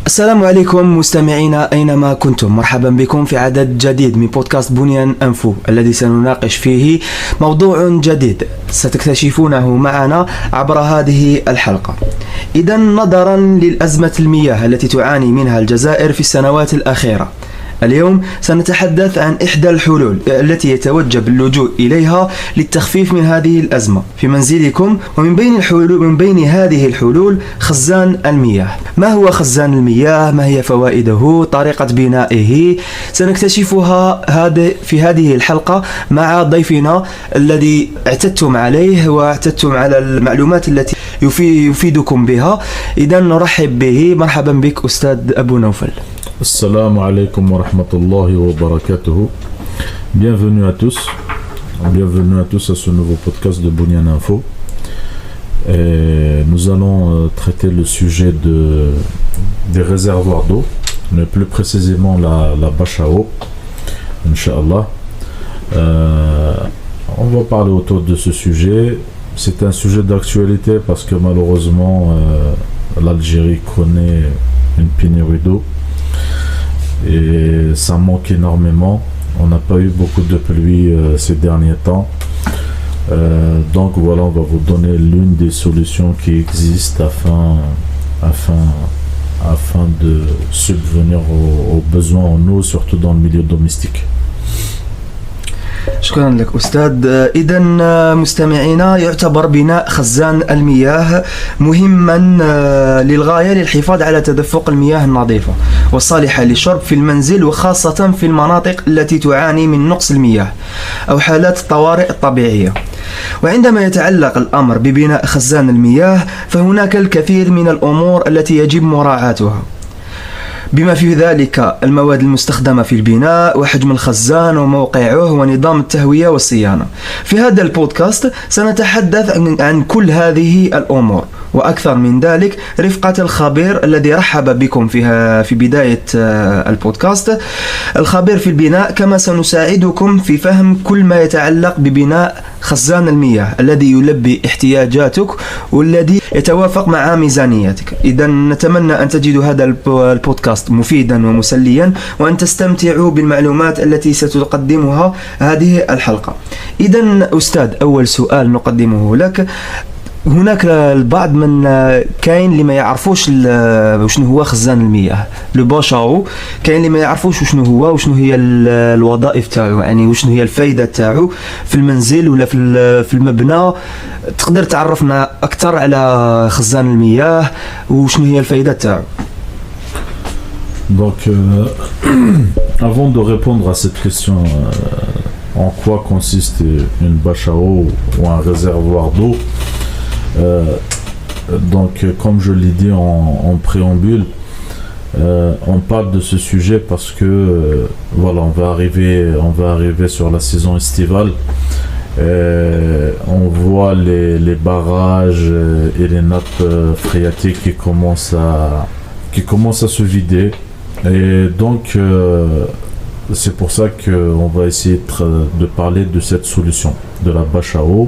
السلام عليكم مستمعينا أينما كنتم، مرحبا بكم في عدد جديد من بودكاست بنيان أنفو الذي سنناقش فيه موضوع جديد ستكتشفونه معنا عبر هذه الحلقة. إذا نظرا للأزمة المياه التي تعاني منها الجزائر في السنوات الأخيرة، اليوم سنتحدث عن إحدى الحلول التي يتوجب اللجوء إليها للتخفيف من هذه الأزمة في منزلكم. ومن بين هذه الحلول خزان المياه. ما هو خزان المياه؟ ما هي فوائده؟ طريقة بنائه؟ سنكتشفها في هذه الحلقة مع ضيفنا الذي اعتدتم عليه واعتدتم على المعلومات التي يفيدكم بها. إذا نرحب به. مرحبا بك أستاذ أبو نوفل. Assalamu alaikum wa rahmatullahi wa barakatuhu. Bienvenue à tous à ce nouveau podcast de Bunian Info. Et nous allons traiter le sujet des réservoirs d'eau, mais plus précisément la bâche à eau, Inch'Allah. On va parler autour de ce sujet. C'est un sujet d'actualité parce que malheureusement l'Algérie connaît une pénurie d'eau. Et ça manque énormément. On n'a pas eu beaucoup de pluie ces derniers temps. Donc voilà, on va vous donner l'une des solutions qui existent afin de subvenir aux besoins en eau, surtout dans le milieu domestique. شكرا لك أستاذ. إذا مستمعينا، يعتبر بناء خزان المياه مهما للغاية للحفاظ على تدفق المياه النظيفة والصالحة للشرب في المنزل، وخاصة في المناطق التي تعاني من نقص المياه أو حالات الطوارئ الطبيعية. وعندما يتعلق الأمر ببناء خزان المياه فهناك الكثير من الأمور التي يجب مراعاتها، بما في ذلك المواد المستخدمة في البناء وحجم الخزان وموقعه ونظام التهوية والصيانة. في هذا البودكاست سنتحدث عن كل هذه الأمور وأكثر من ذلك رفقة الخبير الذي رحب بكم في بداية البودكاست، الخبير في البناء، كما سنساعدكم في فهم كل ما يتعلق ببناء خزان المياه الذي يلبي احتياجاتك والذي يتوافق مع ميزانيتك. إذا نتمنى أن تجدوا هذا البودكاست مفيدا ومسليا، وأن تستمتعوا بالمعلومات التي ستقدمها هذه الحلقة. إذا أستاذ، أول سؤال نقدمه لك. هناك البعض من كاين اللي ما يعرفوش شنو هو خزان المياه، لو باشاو، كاين اللي ما يعرفوش شنو هو وشنو هي الوظائف تاعو، يعني وشنو هي الفائده تاعو في المنزل ولا في المبنى. تقدر تعرفنا اكثر على خزان المياه وشنو هي الفائده تاعو؟ Donc avant de répondre à cette question, en quoi consiste une bâche à eau ou un réservoir d'eau, donc comme je l'ai dit en préambule, on parle de ce sujet parce que voilà, on va arriver sur la saison estivale. On voit les barrages et les nappes phréatiques qui commencent à se vider, et donc c'est pour ça qu'on va essayer de parler de cette solution de la bâche à eau.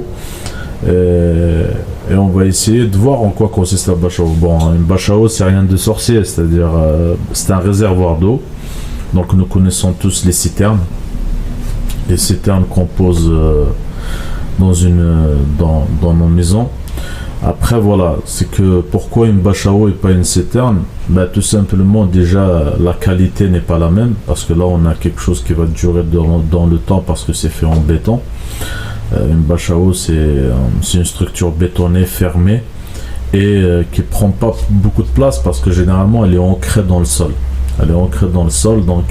Et on va essayer de voir en quoi consiste la bâche à eau. Bon, une bâche à eau, c'est rien de sorcier, c'est-à-dire c'est un réservoir d'eau. Donc nous connaissons tous les citernes. Les citernes qu'on pose dans nos maisons. Après voilà, c'est que pourquoi une bâche à eau et pas une citerne? Tout simplement, déjà la qualité n'est pas la même, parce que là on a quelque chose qui va durer dans le temps parce que c'est fait en béton. Une bâche à eau, c'est une structure bétonnée fermée et qui prend pas beaucoup de place parce que généralement elle est ancrée dans le sol. Donc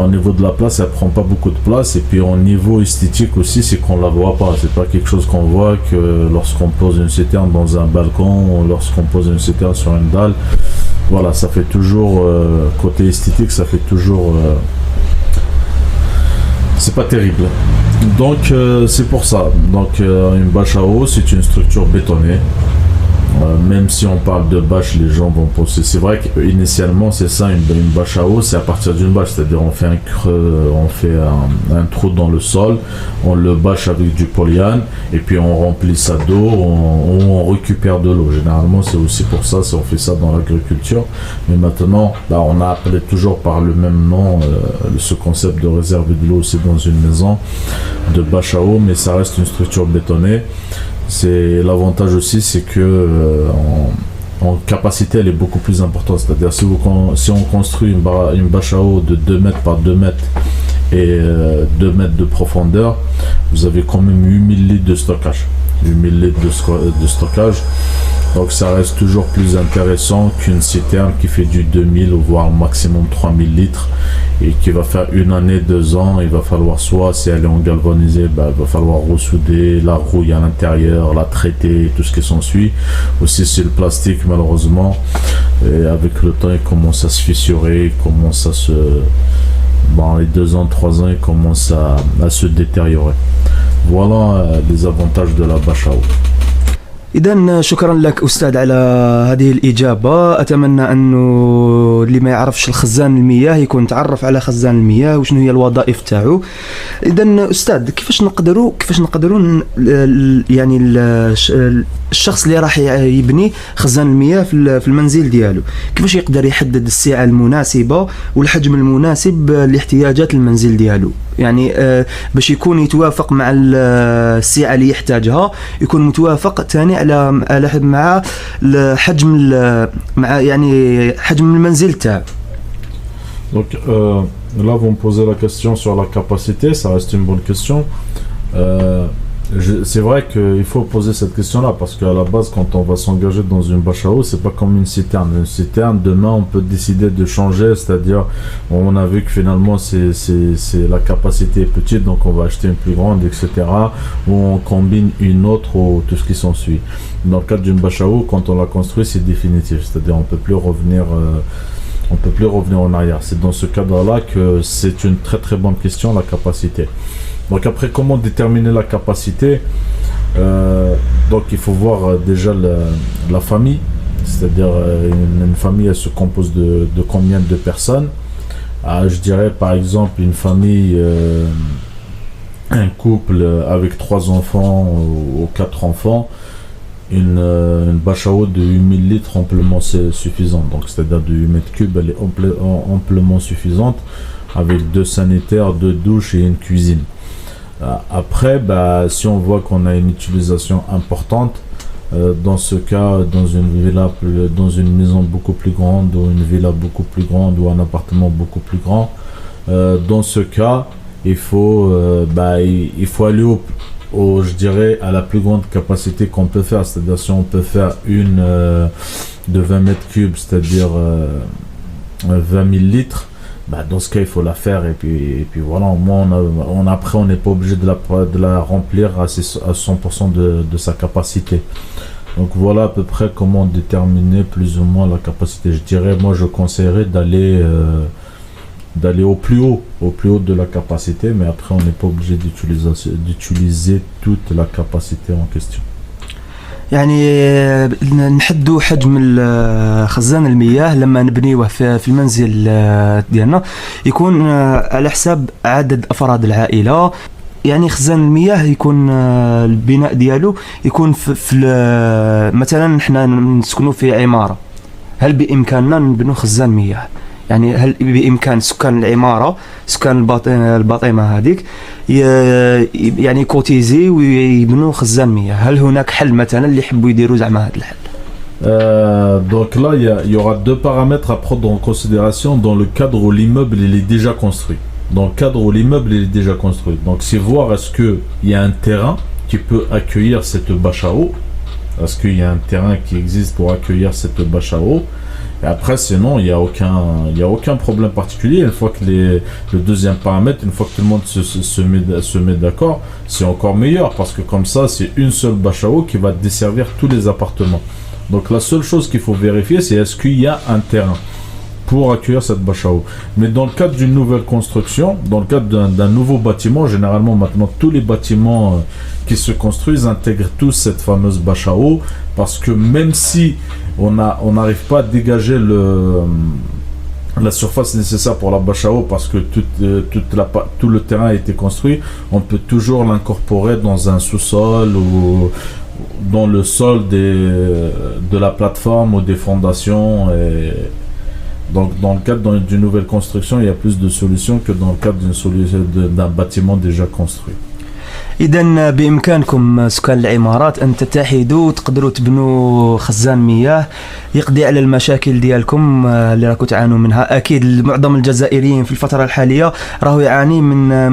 au niveau de la place, elle prend pas beaucoup de place, et puis au niveau esthétique aussi, c'est qu'on la voit pas. C'est pas quelque chose qu'on voit que lorsqu'on pose une citerne dans un balcon ou lorsqu'on pose une citerne sur une dalle. Voilà, ça fait toujours côté esthétique, ça fait toujours c'est pas terrible. Donc c'est pour ça. Donc une bâche à eau, c'est une structure bétonnée Même si on parle de bâche, les gens vont penser. C'est vrai qu'initialement, c'est ça, une bâche à eau, c'est à partir d'une bâche. C'est-à-dire, on fait un creux, on fait un trou dans le sol, on le bâche avec du polyane, et puis on remplit ça d'eau, on récupère de l'eau. Généralement, c'est aussi pour ça, on fait ça dans l'agriculture. Mais maintenant, là, on a appelé toujours par le même nom ce concept de réserve de l'eau aussi dans une maison, de bâche à eau, mais ça reste une structure bétonnée. C'est l'avantage aussi, c'est que en capacité, elle est beaucoup plus importante. C'est-à-dire si on construit une bâche à eau de 2 mètres par 2 mètres et 2 mètres de profondeur, vous avez quand même 8000 litres de stockage. 8000 litres de stockage. Donc ça reste toujours plus intéressant qu'une citerne qui fait du 2000 ou voire maximum 3000 litres et qui va faire 1 année, 2 ans. Il va falloir soit, si elle est en galvanisé, il va falloir ressouder la rouille à l'intérieur, la traiter, tout ce qui s'ensuit. Aussi c'est le plastique malheureusement. Et avec le temps il commence à se fissurer, il commence à se... Bon, les 2 ans, 3 ans, il commence à se détériorer. Voilà les avantages de la bâche à eau. إذا شكرا لك أستاذ على هذه الإجابة. أتمنى أنه اللي ما يعرفش الخزان المياه يكون تعرف على خزان المياه وشنو هي الوظائف تاعو. إذا أستاذ كيفاش نقدروا يعني الشخص اللي راح يبني خزان المياه في المنزل ديالو كيفاش يقدر يحدد السعة المناسبة والحجم المناسب لاحتياجات المنزل ديالو؟ يعني باش يكون يتوافق مع السعة اللي يحتاجها، يكون متوافق ثاني على مع الحجم مع يعني حجم المنزل تاعو. Donc là vous me posez la question sur la capacité, ça reste une bonne question. C'est vrai qu'il faut poser cette question-là parce qu'à la base, quand on va s'engager dans une bâche à eau, c'est pas comme une citerne. Une citerne, demain, on peut décider de changer, c'est-à-dire, on a vu que finalement, la capacité est petite, donc on va acheter une plus grande, etc. Ou on combine une autre ou tout ce qui s'ensuit. Dans le cadre d'une bâche à eau, quand on la construit, c'est définitif, c'est-à-dire, on peut plus revenir en arrière. C'est dans ce cadre-là que c'est une très très bonne question, la capacité. Donc après, comment déterminer la capacité? Donc il faut voir déjà la famille, c'est-à-dire une famille, elle se compose de combien de personnes? Je dirais par exemple une famille, un couple avec 3 enfants ou 4 enfants, une bâche à eau de 8000 litres amplement suffisante. Donc c'est-à-dire de 8 mètres cubes, elle est amplement suffisante avec 2 sanitaires, 2 douches et une cuisine. Après, si on voit qu'on a une utilisation importante, dans ce cas, dans une villa, dans une maison beaucoup plus grande, ou une villa beaucoup plus grande, ou un appartement beaucoup plus grand, dans ce cas, il faut aller je dirais, à la plus grande capacité qu'on peut faire. C'est-à-dire, si on peut faire une de 20 mètres cubes, c'est-à-dire 20 000 litres, dans ce cas, il faut la faire et puis voilà, au moins après, on n'est pas obligé de la remplir à 100% de sa capacité. Donc voilà à peu près comment déterminer plus ou moins la capacité. Je dirais, moi, je conseillerais d'aller au plus haut de la capacité, mais après, on n'est pas obligé d'utiliser toute la capacité en question. يعني نحدوا حجم خزان المياه لما نبنيوه في المنزل ديالنا يكون على حساب عدد أفراد العائلة. يعني خزان المياه يكون البناء ديالو يكون في مثلا نحنا نسكنوا في عمارة، هل بإمكاننا نبنوا خزان مياه؟ يعني هل بإمكان سكان العمارة، سكان الباطمة هذيك يعني كوتيزي ويبنوا خزان مياه؟ هل هناك حل مثلا اللي يحبوا يديروا زعما هذا الحل؟ Donc là, il y aura 2 paramètres à prendre en considération dans le cadre où l'immeuble il est déjà construit. Dans le cadre où l'immeuble il est déjà construit. Donc c'est voir est-ce qu'il y a un terrain qui peut accueillir cette bâche à eau. Est-ce qu'il y a un terrain qui existe pour accueillir cette bâche à eau? Et après, sinon, il n'y a aucun problème particulier. Une fois que le deuxième paramètre, une fois que tout le monde se met d'accord, c'est encore meilleur parce que comme ça, c'est une seule bâche à eau qui va desservir tous les appartements. Donc la seule chose qu'il faut vérifier, c'est est-ce qu'il y a un terrain. pour accueillir cette bâche à eau. Mais dans le cadre d'une nouvelle construction, dans le cadre d'un nouveau bâtiment, généralement maintenant tous les bâtiments qui se construisent intègrent tous cette fameuse bâche à eau, parce que même si on n'arrive pas à dégager la surface nécessaire pour la bâche à eau, parce que tout le terrain a été construit, on peut toujours l'incorporer dans un sous-sol ou dans le sol de la plateforme ou des fondations. Et donc dans le cadre d'une nouvelle construction, il y a plus de solutions que dans le cadre d'un bâtiment déjà construit. إذا بإمكانكم سكان العمارات أن تتحدوا وتقدروا تبنوا خزان مياه يقضي على المشاكل ديالكم اللي راكم تعانوا منها. أكيد معظم الجزائريين في الفترة الحالية راهو يعاني من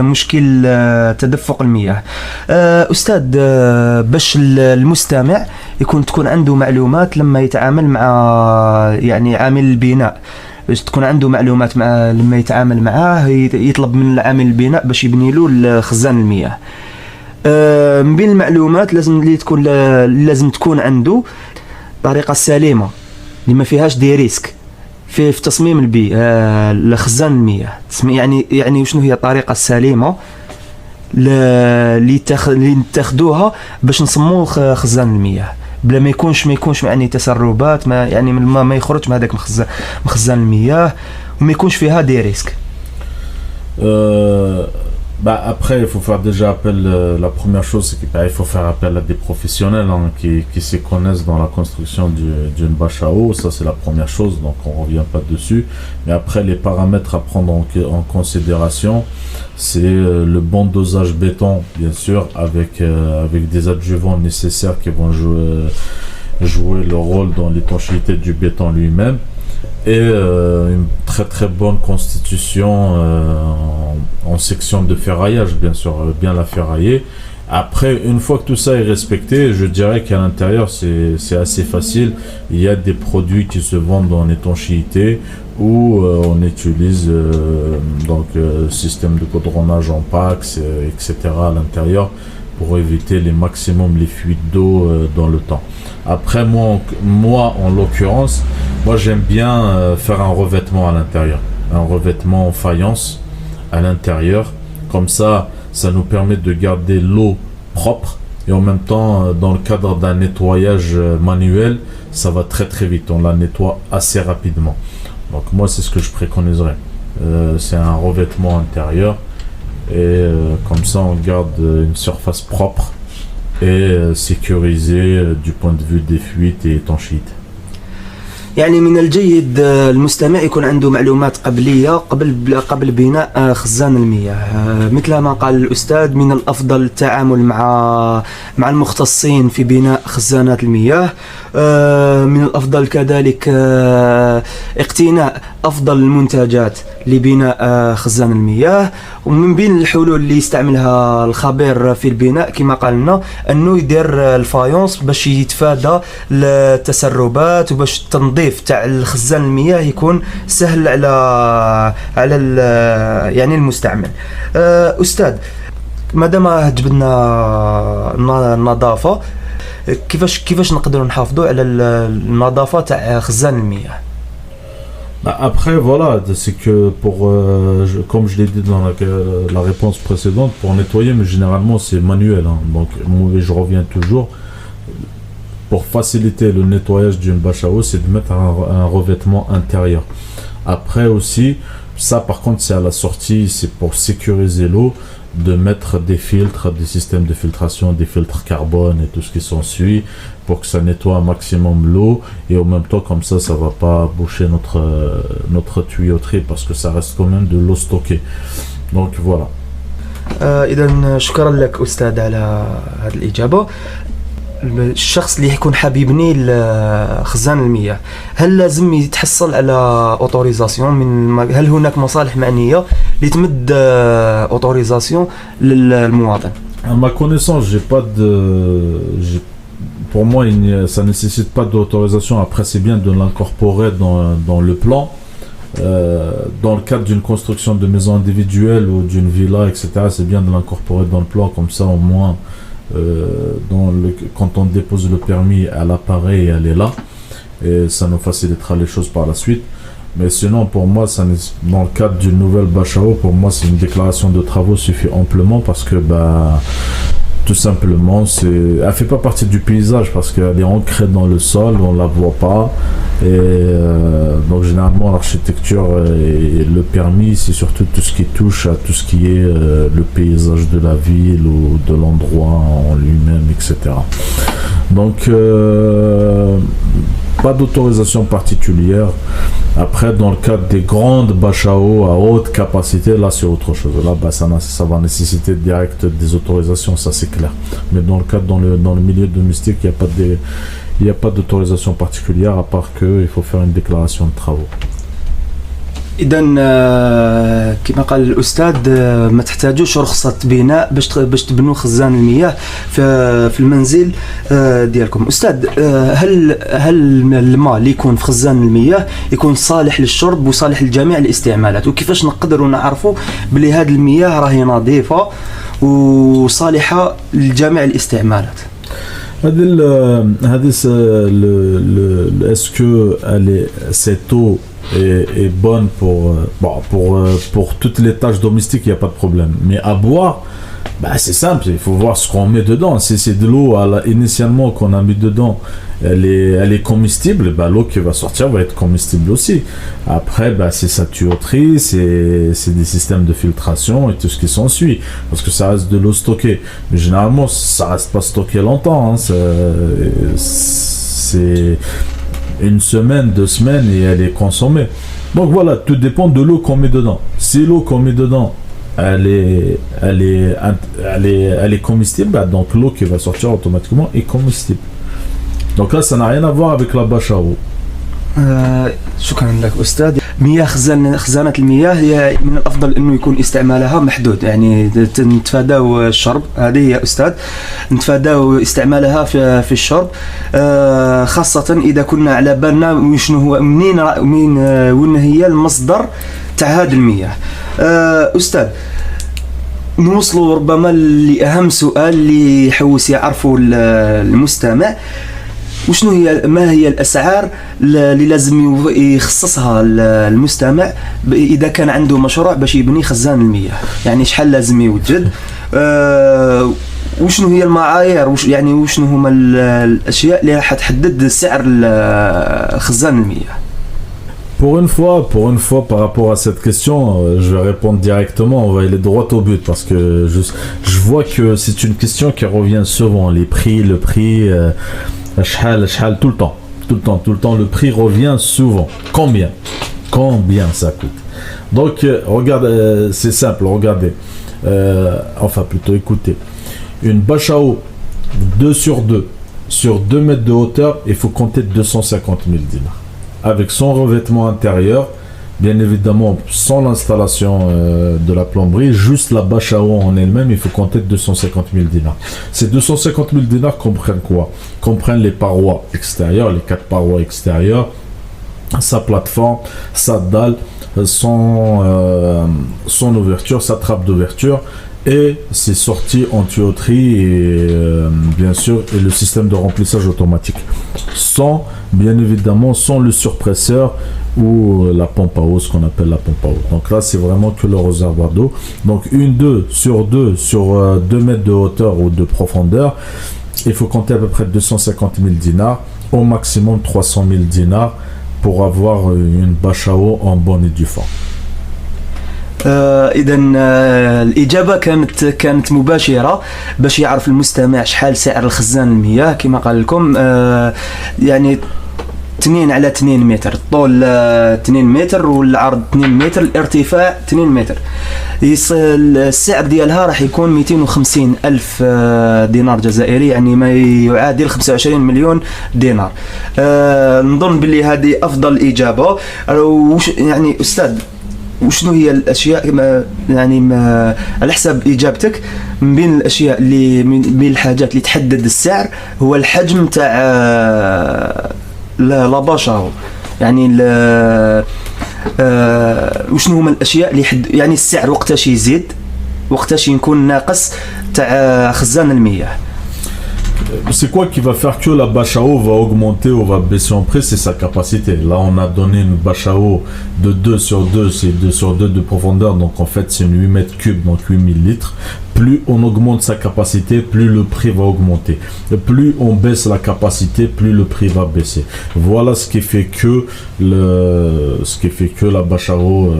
مشكل تدفق المياه. أستاذ، باش المستمع تكون عنده معلومات لما يتعامل مع يعني عامل البناء، باش تكون عنده معلومات مع لما يتعامل معاه، يطلب من العامل البناء باش يبني له خزان المياه. من بين المعلومات لازم تكون عنده طريقة سليمة اللي ما فيهاش دي ريسك في تصميم لخزان المياه. يعني شنو هي الطريقة السليمة اللي نتخذوها باش نصمموا خزان المياه بلا ما يكونش يعني تسربات، ما يخرج من هذاك مخزن المياه وما يكونش فيها دي ريسك. Après, il faut faire déjà appel. La première chose, c'est qu'il faut faire appel à des professionnels qui s'y connaissent dans la construction d'une bâche à eau. Ça, c'est la première chose, donc on ne revient pas dessus. Mais après, les paramètres à prendre en considération, c'est le bon dosage béton, bien sûr, avec des adjuvants nécessaires qui vont jouer le rôle dans l'étanchéité du béton lui-même. Et une très très bonne constitution en section de ferraillage, bien sûr, bien la ferrailler. Après, une fois que tout ça est respecté, je dirais qu'à l'intérieur c'est assez facile. Il y a des produits qui se vendent en étanchéité où on utilise système de goudronnage en PAX, etc. à l'intérieur pour éviter les fuites d'eau dans le temps. Après, moi en l'occurrence, j'aime bien faire un revêtement à l'intérieur, un revêtement en faïence à l'intérieur. Comme ça nous permet de garder l'eau propre et en même temps, dans le cadre d'un nettoyage manuel, ça va très très vite, on la nettoie assez rapidement. Donc moi, c'est ce que je préconiserais. C'est un revêtement intérieur et comme ça, on garde une surface propre et sécurisée du point de vue des fuites et étanchéité. يعني من الجيد المستمع يكون عنده معلومات قبلية قبل بناء خزان المياه. مثل ما قال الأستاذ، من الأفضل التعامل مع المختصين في بناء خزانات المياه. من الأفضل كذلك اقتناء أفضل المنتجات لبناء خزان المياه. ومن بين الحلول اللي يستعملها الخبير في البناء كما قال لنا أنه يدير الفايونس باش يتفادى التسربات وباش التنظيف تاع الخزان المياه يكون سهل على يعني المستعمل. أستاذ، مادام جبنا النظافة، كيفاش نقدروا نحافظوا على النظافة تاع خزان المياه؟ Après, voilà, c'est que comme je l'ai dit dans la réponse précédente, pour nettoyer, mais généralement c'est manuel, hein. Donc je reviens toujours, pour faciliter le nettoyage d'une bâche à eau, c'est de mettre un revêtement intérieur. Après aussi, ça par contre c'est à la sortie, c'est pour sécuriser l'eau, de mettre des filtres, des systèmes de filtration, des filtres carbone et tout ce qui s'ensuit pour que ça nettoie un maximum l'eau et en même temps comme ça va pas boucher notre tuyauterie parce que ça reste quand même de l'eau stockée. Donc voilà. إذا شكرا لك أستاذ على هذه الإجابة. الشخص اللي يكون حاب يبني خزان المياه، هل لازم يتحصل على اوتوريزاسيون هل هناك مصالح معنيه لتمد اوتوريزاسيون للمواطن؟ À ma connaissance, pour moi, ça nécessite pas d'autorisation. Après, c'est bien de l'incorporer dans le plan. Dans le cadre d'une construction de maison individuelle ou d'une villa, etc., c'est bien de l'incorporer dans le plan, comme ça au moins quand on dépose le permis, elle apparaît et elle est là et ça nous facilitera les choses par la suite. Mais sinon, pour moi, dans le cadre d'une nouvelle bâche à eau, pour moi, c'est une déclaration de travaux suffit amplement parce que, tout simplement, elle fait pas partie du paysage parce qu'elle est ancrée dans le sol, on la voit pas. Et donc, généralement, l'architecture et le permis, c'est surtout tout ce qui touche à tout ce qui est le paysage de la ville ou de l'endroit en lui-même, etc. Donc, pas d'autorisation particulière. Après, dans le cadre des grandes bâches à eau à haute capacité, là c'est autre chose. Là, ça va nécessiter direct des autorisations, ça c'est clair. Mais dans le cadre, dans le milieu domestique, il n'y a pas d'autorisation particulière à part qu'il faut faire une déclaration de travaux. إذا كما قال الأستاذ ما تحتاجوش رخصة بناء باش تبنوا خزان المياه في المنزل ديالكم. أستاذ، هل الماء اللي يكون في خزان المياه يكون صالح للشرب وصالح لجميع الاستعمالات، وكيفاش نقدروا نعرفوا بلي هذه المياه راهي نظيفة وصالحة لجميع الاستعمالات؟ Est-ce que cette eau est bonne pour toutes les tâches domestiques, il n'y a pas de problème. Mais à boire, c'est simple, il faut voir ce qu'on met dedans. Si c'est de l'eau initialement qu'on a mis dedans, elle est comestible, l'eau qui va sortir va être comestible aussi. Après, c'est sa tuyauterie, c'est des systèmes de filtration et tout ce qui s'ensuit. Parce que ça reste de l'eau stockée. Mais généralement, ça reste pas stocké longtemps. C'est une semaine, 2 semaines et elle est consommée. Donc voilà, tout dépend de l'eau qu'on met dedans. Si l'eau qu'on met dedans, elle est comestible, donc l'eau qui va sortir automatiquement est comestible. Donc là, ça n'a rien à voir avec la bâche à eau. شكرا لك أستاذ. مياه خزانات المياه هي من الأفضل أنه يكون استعمالها محدود، يعني نتفاداو الشرب. هذه هي أستاذ، نتفاداو استعمالها في الشرب، خاصة إذا كنا على بالنا وشنو هو وين هي المصدر تاع هذه المياه. أستاذ، نوصلوا ربما لأهم سؤال اللي يحوس يعرفوا المستمع. ما هي الأسعار اللي لازم يخصصها المستمع إذا كان عنده مشروع باش يبني خزان المياه؟ يعني شحال لازم يوجد، وشنو هي المعايير، وشنو هما الأشياء اللي راح تحدد سعر خزان المياه؟ Pour une fois, par rapport à cette question, je vais répondre directement. On va aller droit au but parce que je vois que c'est une question qui revient souvent. Le prix, tout le temps, le prix revient souvent. Combien ça coûte? Donc, c'est simple, regardez. Écoutez. Une bâche à eau 2 sur 2 sur 2 mètres de hauteur, il faut compter 250 000 dinars. Avec son revêtement intérieur, bien évidemment sans l'installation de la plomberie, juste la bâche à eau en elle-même, il faut compter 250 000 dinars. Ces 250 000 dinars comprennent quoi? Comprennent les parois extérieures, les 4 parois extérieures, sa plateforme, sa dalle, son ouverture, sa trappe d'ouverture, et ses sorties en tuyauterie et bien sûr et le système de remplissage automatique, bien évidemment sans le surpresseur ou la pompe à eau, ce qu'on appelle la pompe à eau. Donc là c'est vraiment que le réservoir d'eau. Donc 2 sur 2 mètres de hauteur ou de profondeur, il faut compter à peu près 250 000 dinars, au maximum 300 000 dinars pour avoir une bâche à eau en bonne et due forme. إذا الإجابة كانت مباشرة باش يعرف المستمع شحال سعر الخزان المياه. كما قال لكم يعني 2 على 2 متر، الطول 2 متر والعرض 2 متر، الارتفاع 2 متر. السعر ديالها راح يكون 250 ألف دينار جزائري، يعني ما يعادل 25 مليون دينار. نظن باللي هذه أفضل إجابة. يعني أستاذ، وشنو هي الاشياء على حسب اجابتك من بين الاشياء اللي من بين الحاجات اللي تحدد السعر هو الحجم تاع لا باشا، يعني وشنو هما الاشياء اللي يعني السعر وقتاش يزيد وقتاش يكون ناقص تاع خزان المياه؟ c'est quoi qui va faire que la bâche à eau va augmenter ou va baisser en prix? C'est sa capacité. Là, on a donné une bâche à eau de 2 sur 2, c'est 2 sur 2 de profondeur, donc en fait c'est une 8 mètres cubes, donc 8000 litres. Plus on augmente sa capacité, plus le prix va augmenter. Et plus on baisse la capacité, plus le prix va baisser. Voilà ce qui fait que la bâche à eau,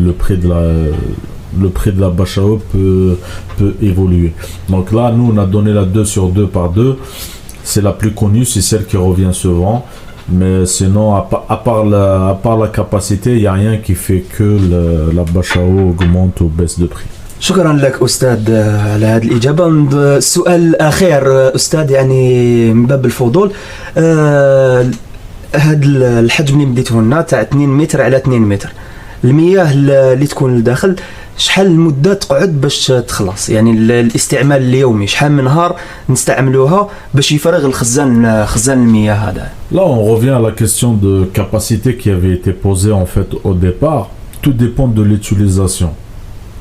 le prix de la bâche à eau peut évoluer. Donc là, nous, on a donné la 2 sur 2 par 2. C'est la plus connue, c'est celle qui revient souvent. Mais sinon, à part la capacité, il n'y a rien qui fait que la bâche à eau augmente ou baisse de prix. شكرا لك أستاذ على هذه الإجابة. السؤال الأخير أستاذ يعني من باب الفضول، هذا الحجم اللي مديته لنا تاع 2 متر على 2 متر، المياه اللي تكون لداخل شحال المدة تقعد باش تخلص؟ يعني الاستعمال اليومي شحال من نهار نستعملوها باش يفرغ خزان المياه هذا؟ Là, on revient à la question de capacité qui avait été posée en fait au départ. Tout dépend de l'utilisation.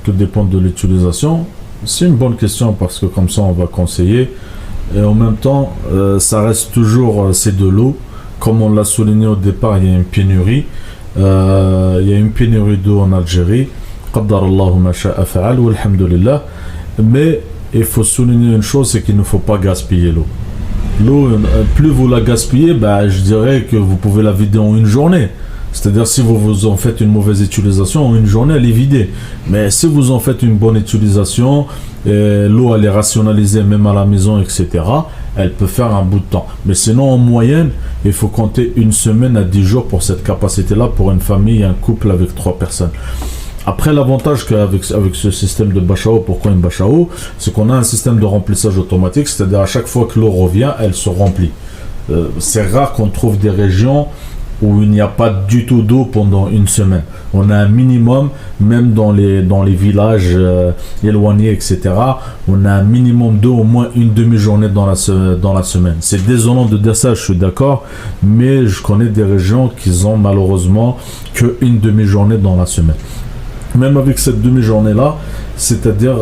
Tout dépend de l'utilisation. C'est une bonne question parce que comme ça on va conseiller. Et en même temps, ça reste toujours, c'est de l'eau. Comme on l'a souligné au départ, il y a une pénurie. Il y a une pénurie d'eau en Algérie. قدر الله ما شاء فعل والحمد لله. Mais il faut souligner une chose, c'est qu'il ne faut pas gaspiller l'eau. L'eau, plus vous la gaspillez, je dirais que vous pouvez la vider en une journée. C'est-à-dire si vous en faites une mauvaise utilisation, en une journée elle est vidée. Mais si vous en faites une bonne utilisation, l'eau elle est rationalisée même à la maison, etc., elle peut faire un bout de temps. Mais sinon en moyenne, il faut compter une semaine à 10 jours pour cette capacité-là pour une famille, un couple avec 3 personnes. Après, l'avantage qu'avec ce système de bâche à eau, pourquoi une bâche à eau, c'est qu'on a un système de remplissage automatique, c'est-à-dire à chaque fois que l'eau revient, elle se remplit. C'est rare qu'on trouve des régions où il n'y a pas du tout d'eau pendant une semaine. On a un minimum, même dans les villages éloignés, etc. On a un minimum d'eau, au moins une demi-journée dans la semaine. C'est désolant de dire ça, je suis d'accord, mais je connais des régions qui ont malheureusement qu'une demi-journée dans la semaine. Même avec cette demi-journée-là, c'est-à-dire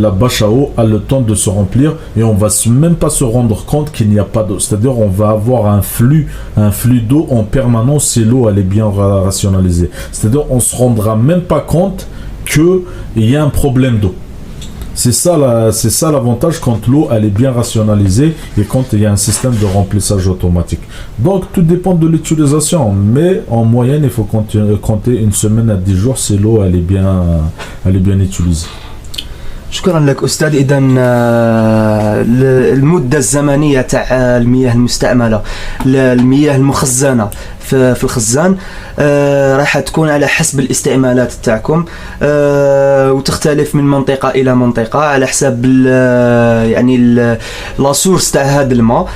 la bâche à eau a le temps de se remplir et on va même pas se rendre compte qu'il n'y a pas d'eau. C'est-à-dire on va avoir un flux d'eau en permanence si l'eau elle est bien rationalisée. C'est-à-dire on se rendra même pas compte qu'il y a un problème d'eau. C'est ça l'avantage quand l'eau elle est bien rationalisée et quand il y a un système de remplissage automatique. Donc tout dépend de l'utilisation, mais en moyenne il faut compter une semaine à 10 jours si l'eau elle est bien utilisée. شكرا لك أستاذ. إذا المدة الزمنية تاع المياه المستعملة، المياه المخزنة في الخزان راح تكون على حسب الاستعمالات تاعكم، وتختلف من منطقة إلى منطقة على حساب يعني لا سورس تاع هذا الماء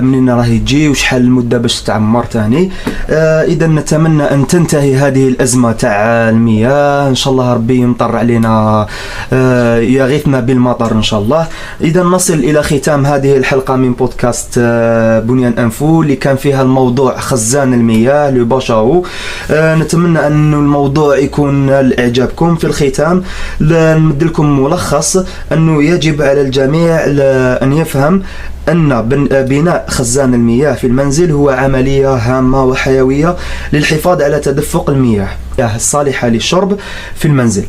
منين راه يجي وشحال المدة باش تعمر تاني. إذا نتمنى أن تنتهي هذه الأزمة تاع المياه، إن شاء الله ربي يمطر علينا يغيثنا بالمطر إن شاء الله. إذا نصل إلى ختام هذه الحلقة من بودكاست بنيان أنفو اللي كان فيها الموضوع خزان المياه لو باشا أو. نتمنى أن الموضوع يكون لإعجابكم. في الختام نمدلكم ملخص أنه يجب على الجميع أن يفهم أن بناء خزان المياه في المنزل هو عملية هامة وحيوية للحفاظ على تدفق المياه الصالحة للشرب في المنزل.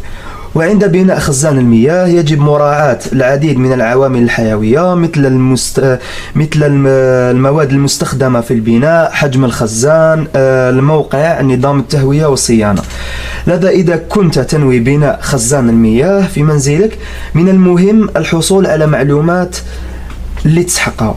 وعند بناء خزان المياه يجب مراعاة العديد من العوامل الحيوية مثل المواد المستخدمة في البناء، حجم الخزان، الموقع، نظام التهوية والصيانة. لذا إذا كنت تنوي بناء خزان المياه في منزلك من المهم الحصول على معلومات اللي تسحقها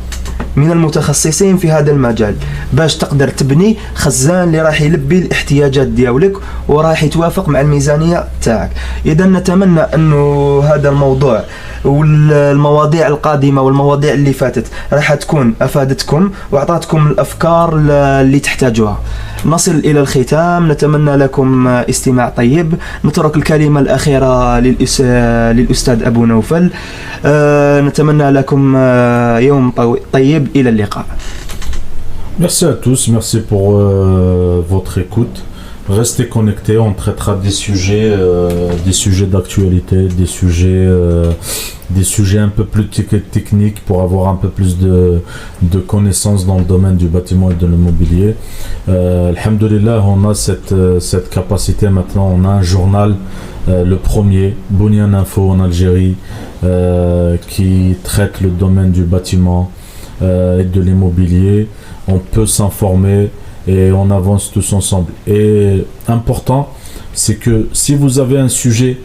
من المتخصصين في هذا المجال باش تقدر تبني خزان اللي راح يلبي الاحتياجات ديالك وراح يتوافق مع الميزانية تاعك. إذا نتمنى أنه هذا الموضوع والمواضيع القادمة والمواضيع اللي فاتت راح تكون أفادتكم وأعطتكم الأفكار اللي تحتاجوها. نصل إلى الختام، نتمنى لكم استماع طيب. نترك الكلمة الأخيرة للأستاذ أبو نوفل. نتمنى لكم يوم طيب. إلى اللقاء. Merci à tous, merci pour votre écoute. Restez connectés, on traitera des sujets d'actualité, des sujets un peu plus techniques pour avoir un peu plus de connaissances dans le domaine du bâtiment et de l'immobilier. Alhamdulillah, on a cette capacité maintenant, on a un journal, le premier, Bounian Info en Algérie, qui traite le domaine du bâtiment et de l'immobilier. On peut s'informer et on avance tous ensemble. Et important, c'est que si vous avez un sujet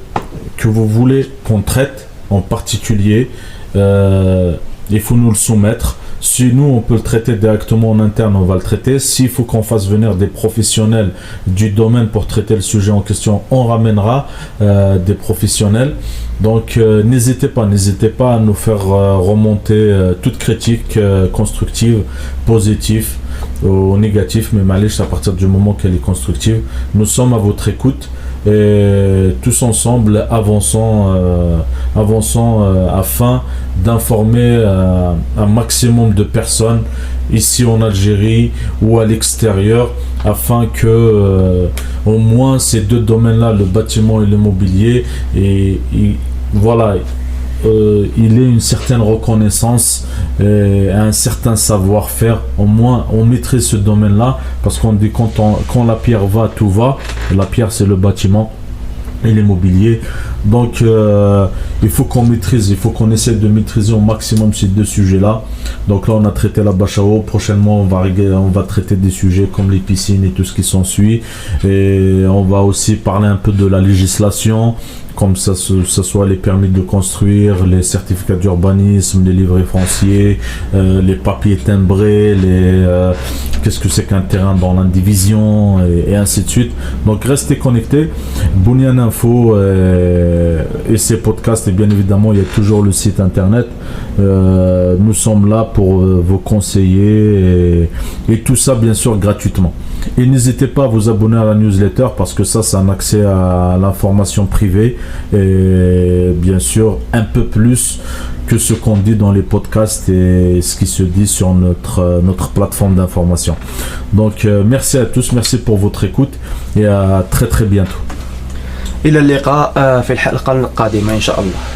que vous voulez qu'on traite en particulier, il faut nous le soumettre. Si nous on peut le traiter directement en interne, on va le traiter. S'il faut qu'on fasse venir des professionnels du domaine pour traiter le sujet en question, on ramènera des professionnels. Donc n'hésitez pas à nous faire remonter toute critique constructive, positive ou négative, mais malèche à partir du moment qu'elle est constructive. Nous sommes à votre écoute et tous ensemble avançons afin d'informer un maximum de personnes ici en Algérie ou à l'extérieur, afin que au moins ces deux domaines-là, le bâtiment et l'immobilier, il ait une certaine reconnaissance et un certain savoir-faire. Au moins on maîtrise ce domaine-là, parce qu'on dit quand la pierre va, tout va. La pierre, c'est le bâtiment et l'immobilier. Donc il faut qu'on essaie de maîtriser au maximum ces deux sujets-là. Donc là, on a traité la Bachao. Prochainement, on va traiter des sujets comme les piscines et tout ce qui s'ensuit. Et on va aussi parler un peu de la législation, comme ça soit les permis de construire, les certificats d'urbanisme, les livrets fonciers, les papiers timbrés, qu'est-ce que c'est qu'un terrain dans l'indivision, et ainsi de suite. Donc restez connectés. Bounian Info et ses podcasts, et bien évidemment il y a toujours le site internet. Nous sommes là pour vous conseiller et tout ça bien sûr gratuitement. Et n'hésitez pas à vous abonner à la newsletter, parce que ça c'est un accès à l'information privée, et bien sûr un peu plus que ce qu'on dit dans les podcasts et ce qui se dit sur notre plateforme d'information. Donc merci à tous, merci pour votre écoute, et à très très bientôt. إلى اللقاء في الحلقة القادمة إن شاء الله.